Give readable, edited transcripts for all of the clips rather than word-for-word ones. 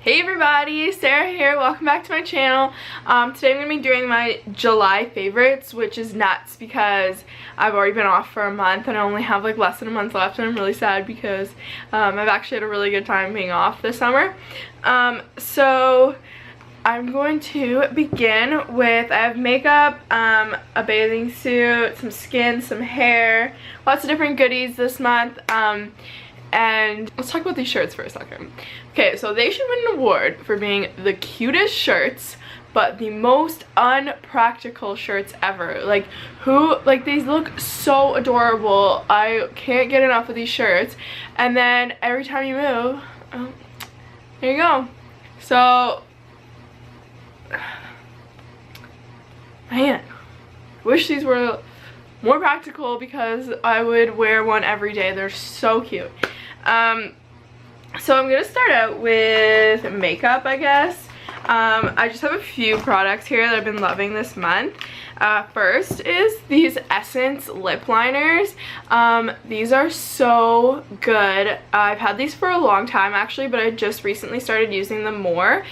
Hey everybody, Sarah here. Welcome back to my channel. Today I'm going to be doing my July favorites, which is nuts because I've already been off for a month and I only have like less than a month left, and I'm really sad because I've actually had a really good time being off this summer. So I'm going to begin with, I have makeup, a bathing suit, some skin, some hair, lots of different goodies this month. And let's talk about these shirts for a second. Okay, so they should win an award for being the cutest shirts, but the most unpractical shirts ever. Like, these look so adorable. I can't get enough of these shirts. And then every time you move, oh, there you go. So, man, wish these were more practical because I would wear one every day. They're so cute. So I'm gonna start out with makeup, I guess. I just have a few products here that I've been loving this month. First is these Essence lip liners. These are so good. I've had these for a long time actually, but I just recently started using them more.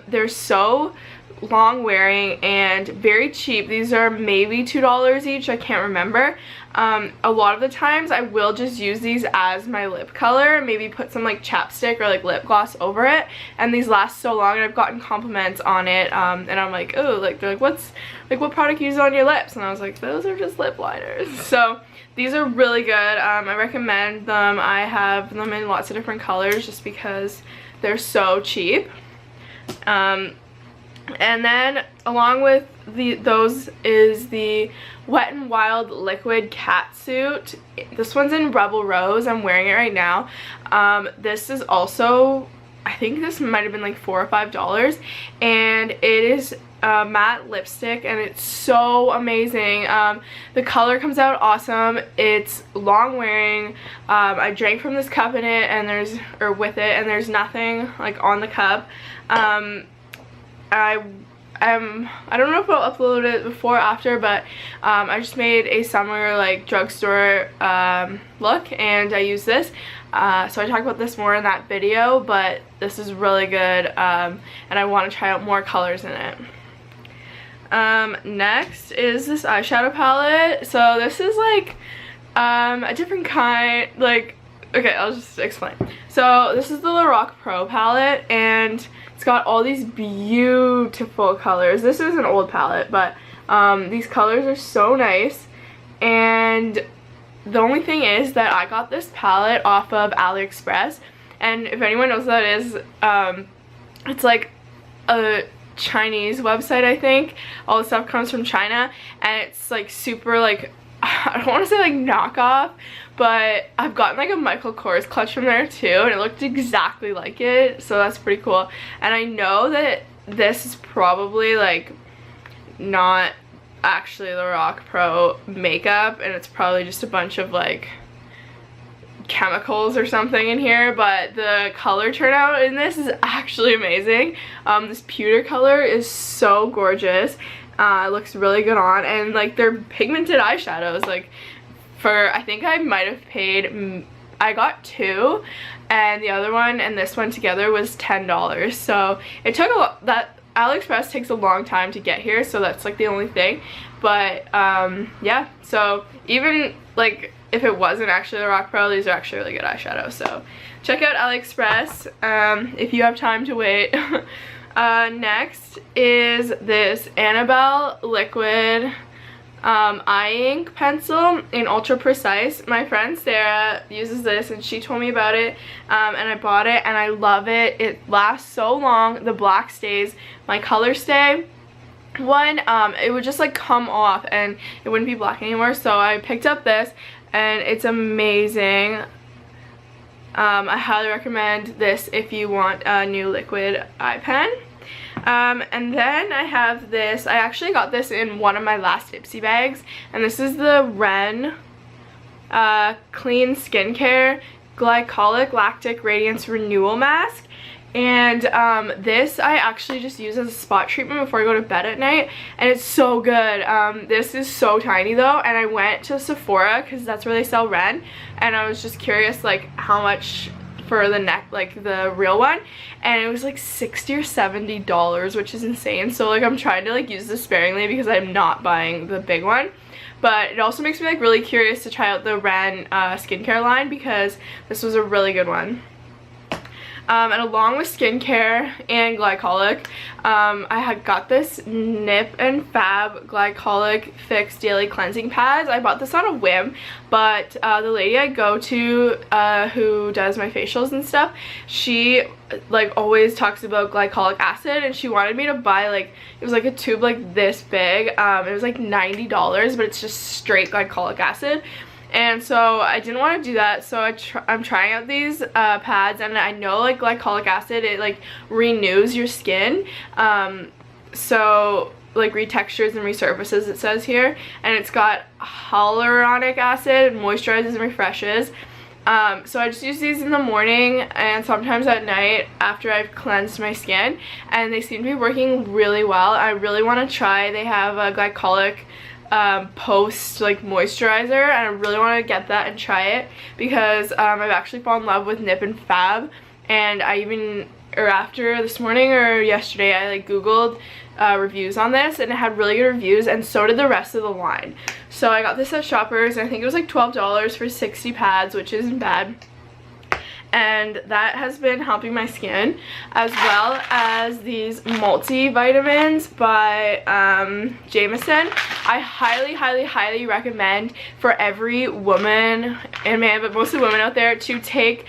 They're so long wearing and very cheap. These are maybe $2 each, I can't remember. A lot of the times I will just use these as my lip color, maybe put some like chapstick or like lip gloss over it, and these last so long, and I've gotten compliments on it, and I'm like, oh, like they're like, what product you use on your lips? And I was like, those are just lip liners. So these are really good. I recommend them. I have them in lots of different colors just because they're so cheap. And then along with those is the Wet n Wild Liquid Cat Suit. This one's in Rebel Rose. I'm wearing it right now. This is also, I think this might have been like $4 or $5, and it is matte lipstick and it's so amazing. The color comes out awesome. It's long wearing. I drank from this cup in it, and there's nothing like on the cup. I don't know if I'll upload it before or after, but I just made a summer like drugstore look, and I use this. So I talk about this more in that video, but this is really good, and I want to try out more colors in it. Next is this eyeshadow palette. So this is like a different kind, like, okay, I'll just explain. So this is the Lorac Pro palette, and it's got all these beautiful colors. This is an old palette, but these colors are so nice. And the only thing is that I got this palette off of AliExpress, and if anyone knows what that is, it's like a Chinese website, I think. All the stuff comes from China, and it's like super like, I don't want to say like knockoff, but I've gotten like a Michael Kors clutch from there too, and it looked exactly like it, so that's pretty cool. And I know that this is probably like not actually Lorac Pro makeup, and it's probably just a bunch of like chemicals or something in here, but the color turnout in this is actually amazing. This pewter color is so gorgeous. It looks really good on, and like they're pigmented eyeshadows. Like, I think I might have paid, I got two, and the other one and this one together was $10. So it took that AliExpress takes a long time to get here, so that's like the only thing. But yeah, so even like if it wasn't actually the Lorac Pro, these are actually really good eyeshadows. So check out AliExpress if you have time to wait. Next is this Annabelle liquid eye ink pencil in Ultra Precise. My friend Sarah uses this, and she told me about it, and I bought it, and I love it. It lasts so long. The black stays. My color stay. It would just like come off and it wouldn't be black anymore, so I picked up this, and it's amazing. I highly recommend this if you want a new liquid eye pen. And then I have this. I actually got this in one of my last Ipsy bags, and this is the Ren Clean Skincare Glycolic Lactic Radiance Renewal Mask. And this I actually just use as a spot treatment before I go to bed at night, and it's so good. This is so tiny though, and I went to Sephora because that's where they sell Ren, and I was just curious like how much for the neck, like the real one, and it was like $60 or $70, which is insane. So like I'm trying to like use this sparingly because I'm not buying the big one. But it also makes me like really curious to try out the Ren skincare line, because this was a really good one. And along with skincare and glycolic, I had got this Nip and Fab Glycolic Fix Daily Cleansing Pads. I bought this on a whim, but the lady I go to who does my facials and stuff, she like always talks about glycolic acid, and she wanted me to buy like, it was like a tube like this big. It was like $90, but it's just straight glycolic acid. And so I didn't want to do that, so I'm trying out these pads, and I know like glycolic acid, it like renews your skin, so like retextures and resurfaces, it says here, and it's got hyaluronic acid, moisturizes and refreshes. So I just use these in the morning and sometimes at night after I've cleansed my skin, and they seem to be working really well. I really want to try, they have a glycolic post like moisturizer, and I really want to get that and try it, because I've actually fallen in love with Nip and Fab, and I even, or after this morning or yesterday, I like googled reviews on this, and it had really good reviews, and so did the rest of the line. So I got this at Shoppers, and I think it was like $12 for 60 pads, which isn't bad. And that has been helping my skin, as well as these multivitamins by Jameson. I highly recommend for every woman and man, but mostly women out there, to take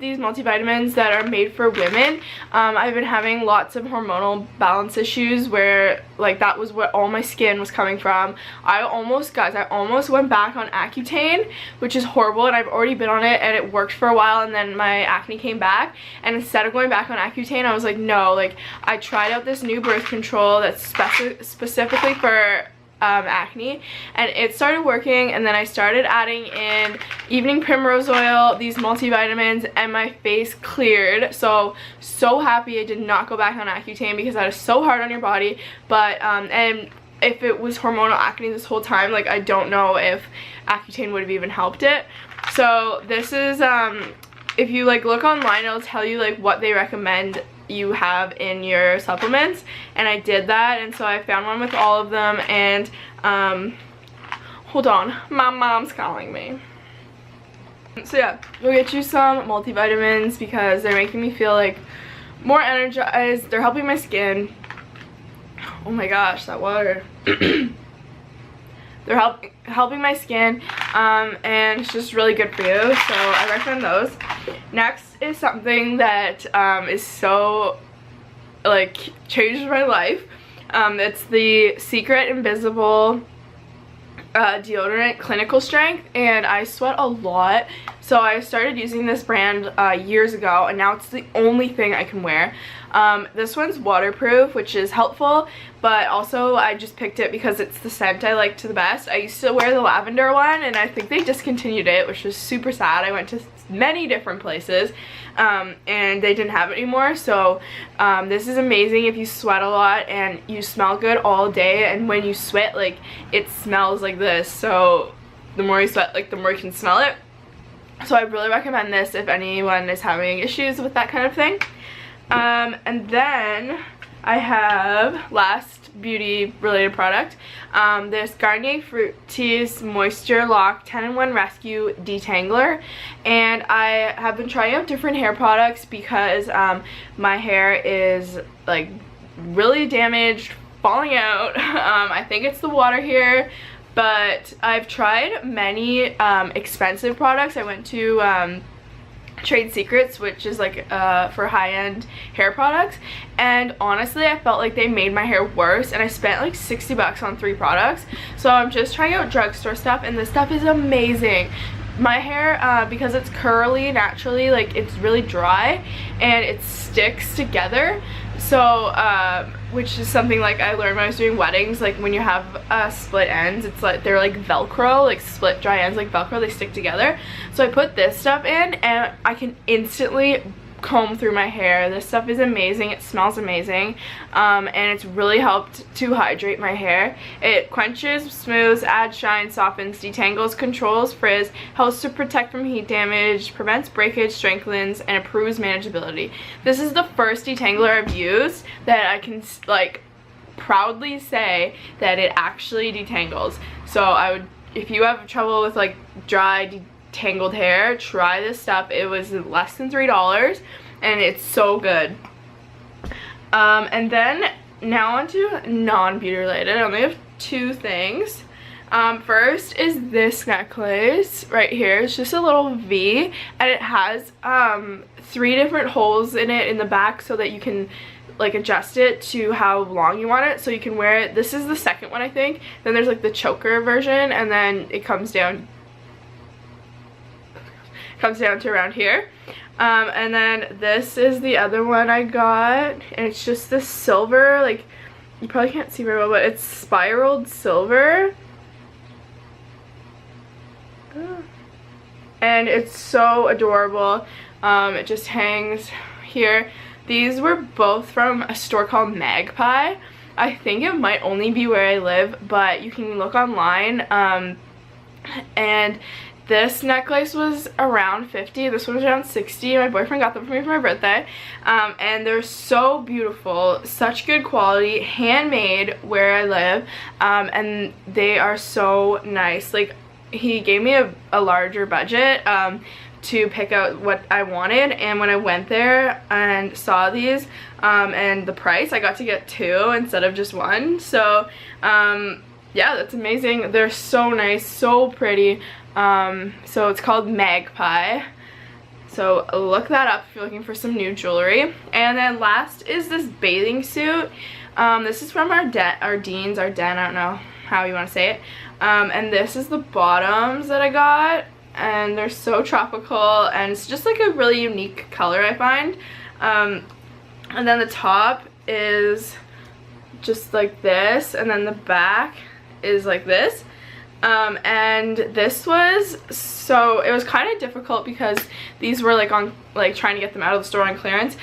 these multivitamins that are made for women. I've been having lots of hormonal balance issues where like that was what all my skin was coming from. I almost went back on Accutane, which is horrible, and I've already been on it and it worked for a while, and then my acne came back, and instead of going back on Accutane, I was like, no, like I tried out this new birth control that's specifically for acne, and it started working, and then I started adding in evening primrose oil, these multivitamins, and my face cleared. So happy I did not go back on Accutane, because that is so hard on your body. But and if it was hormonal acne this whole time, like I don't know if Accutane would have even helped it. So this is if you like look online, it'll tell you like what they recommend you have in your supplements, and I did that, and so I found one with all of them. And hold on, my mom's calling me. So yeah, go get you some multivitamins, because they're making me feel like more energized. They're helping my skin. Oh my gosh, that water. They're helping my skin, and it's just really good for you, so I recommend those. Next is something that is so like changed my life. It's the Secret Invisible deodorant clinical strength, and I sweat a lot, so I started using this brand years ago, and now it's the only thing I can wear. This one's waterproof, which is helpful, but also I just picked it because it's the scent I liked the best. I used to wear the lavender one, and I think they discontinued it, which was super sad. I went to many different places and they didn't have it anymore. So this is amazing if you sweat a lot and you smell good all day, and when you sweat, like it smells like this, so the more you sweat, like the more you can smell it. So I really recommend this if anyone is having issues with that kind of thing. And then I have last beauty related product, this Garnier Fructis Moisture Lock 10-in-1 Rescue Detangler, and I have been trying out different hair products because my hair is like really damaged, falling out. I think it's the water here, but I've tried many expensive products. I went to Trade Secrets, which is like for high-end hair products, and honestly I felt like they made my hair worse, and I spent like 60 bucks on 3 products. So I'm just trying out drugstore stuff, and this stuff is amazing. My hair, because it's curly naturally, like it's really dry and it sticks together. So which is something like I learned when I was doing weddings, like when you have split ends, it's like they're like Velcro, like split dry ends like Velcro, they stick together. So I put this stuff in, and I can instantly comb through my hair. This stuff is amazing. It smells amazing, and it's really helped to hydrate my hair. It quenches, smooths, adds shine, softens, detangles, controls frizz, helps to protect from heat damage, prevents breakage, strengthens, and improves manageability. This is the first detangler I've used that I can like proudly say that it actually detangles. So I would, if you have trouble with like dry tangled hair, try this stuff. It was less than $3 and it's so good. And then now on to non-beauty related. I only have two things. First is this necklace right here. It's just a little V and it has 3 different holes in it in the back so that you can like adjust it to how long you want it, so you can wear it. This is the second one, I think. Then there's like the choker version, and then it comes down to around here. And then this is the other one I got, and it's just this silver, like, you probably can't see very well, but it's spiraled silver. And it's so adorable. It just hangs here. These were both from a store called Magpie. I think it might only be where I live, but you can look online. And this necklace was around $50. This one was around $60. My boyfriend got them for me for my birthday. And they're so beautiful, such good quality, handmade where I live. And they are so nice. Like, he gave me a larger budget to pick out what I wanted, and when I went there and saw these and the price, I got to get 2 instead of just 1. So yeah, that's amazing. They're so nice, so pretty. So it's called Magpie, so look that up if you're looking for some new jewelry. And then last is this bathing suit. This is from our den, I don't know how you want to say it. And this is the bottoms that I got, and they're so tropical, and it's just like a really unique color, I find. And then the top is just like this, and then the back is like this. And this was, so it was kind of difficult because these were like on, like trying to get them out of the store on clearance.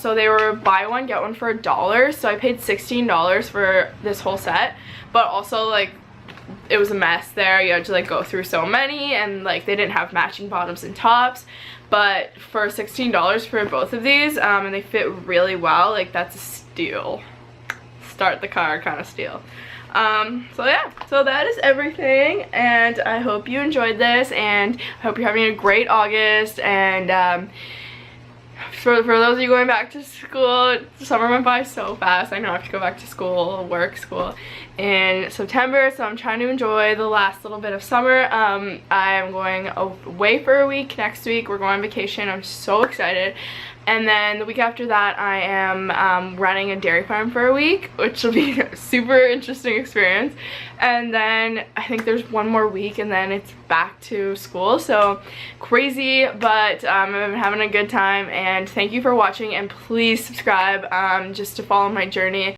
So they were buy one get one for $1, so I paid $16 for this whole set. But also, like, it was a mess there. You had to like go through so many, and like they didn't have matching bottoms and tops. But for $16 for both of these, and they fit really well, like that's a steal. Start the car kind of steal. So yeah, so that is everything, and I hope you enjoyed this, and I hope you're having a great August. And for those of you going back to school, summer went by so fast. I know I have to go back to school, school in September, so I'm trying to enjoy the last little bit of summer. I am going away for a week next week. We're going on vacation. I'm so excited. And then the week after that, I am running a dairy farm for a week, which will be a super interesting experience. And then I think there's one more week, and then it's back to school. So crazy, but I'm having a good time. And thank you for watching, and please subscribe just to follow my journey.